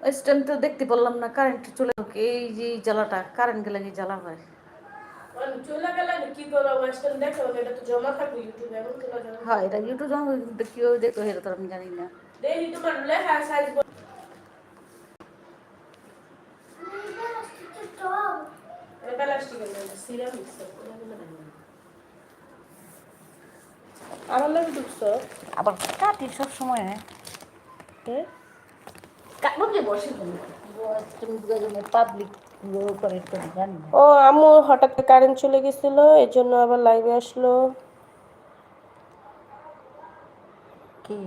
ওই স্ট্যান্ড তো দেখতে পারলাম না, কারেন্ট চলে গেল। এই যে জ্বালাটা, কারেন্ট গেলে কি জ্বালা হয়। চলে গেলে কি করবো, ওয়েস্টার্ন দেখো, এটা তো জমা থাকবে ইউটিউবে, এখন চলে যাবে। হ্যাঁ, এটা ইউটিউব জমা কিভাবে দেখতে হয় এটা তো আমি জানি না। দেখি তোমার লেখা সাইজ আমার লাগে ঢুকছো আবার কাটি সব সময়। কাটবে বসে পাবলিক করে একটু জানি না। ও আম্মু হঠাৎ কারেন্ট চলে গেছিল, এর জন্য আবার লাইভে আসলো। কি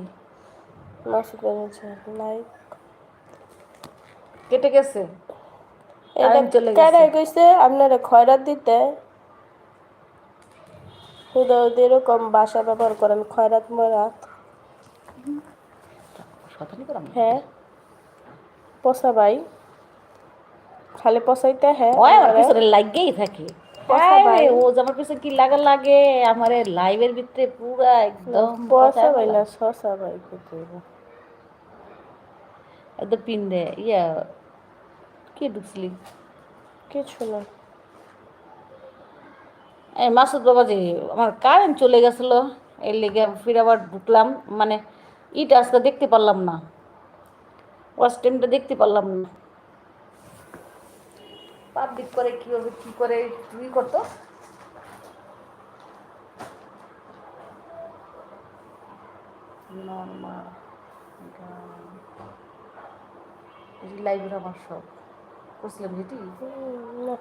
মাসুদ বলেছে লাইভ কেটে গেছে, এটা কারেন্ট চলে গেছে। কেডাই কইছে আপনারা খয়রাত দিতে? হুদা এরকম ভাষা ব্যবহার করেন, খয়রাত ময়রাত। শতানি করাম হ্যাঁ পচা ভাই, খালি পচাইতে হ্যাঁ ওই আমার আমারে। পিছনে লাগেই থাকে। পচা হ্যাঁ রে, ভাই ও যে আমার পিছনে কি লাগা লাগে, আমার লাইভের ভিতরে পুরা না, একদম পচা পচায় ভাই বলা না, শসা ভাই কইতে হইব। একদম পিন্দে ইয়া। কি ঢুকছিলি? কিছু না। এই মাসুদ বাবাজি, আমার কারেন্ট চলে গেছিল, এর লেগে ফির আবার ঢুকলাম। মানে ইটা আজকে দেখতে পারলাম না, ওয়াচ টাইমটা দেখতে পারলাম না। পাবলিক করে কীভাবে কী করে তুই করতো। নর্মাল লাইভের আমার সব করছিলাম যেটি। না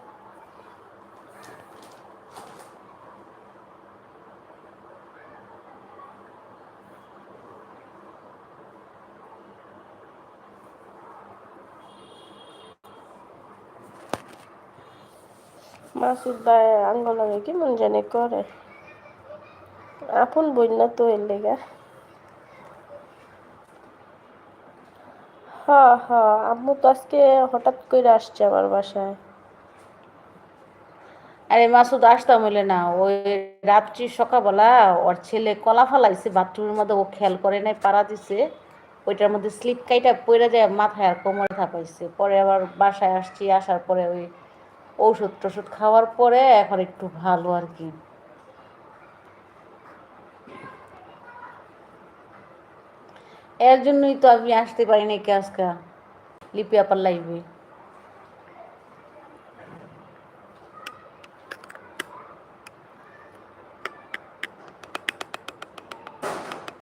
মাসুদ ভাই আঙ্গ লাগে কেমন জানি করে, আপন বই না তো এর লেগা। হ্যাঁ হ্যাঁ, আম্মু তো আজকে হঠাৎ করে আসছে আমার বাসায়। আরে মাসুদ আসতাম হইলে না, ওই রাত্রি সকালবেলা ওর ছেলে কলা ফালাইছে বাথরুমের মধ্যে, ও খেয়াল করে নাই, পাড়া দিছে, ওইটার মধ্যে স্লিপ কাইটা পড়ে যায়, মাথায় আর কোমরে থাপাইছে। পরে আবার বাসায় আসছি, আসার পরে ওই ঔষধ টষধ খাওয়ার পরে এখন একটু ভালো আর কি। এর জন্যই তো আমি আসতে পারি নাই আজকে লিপি আপার লাইভে।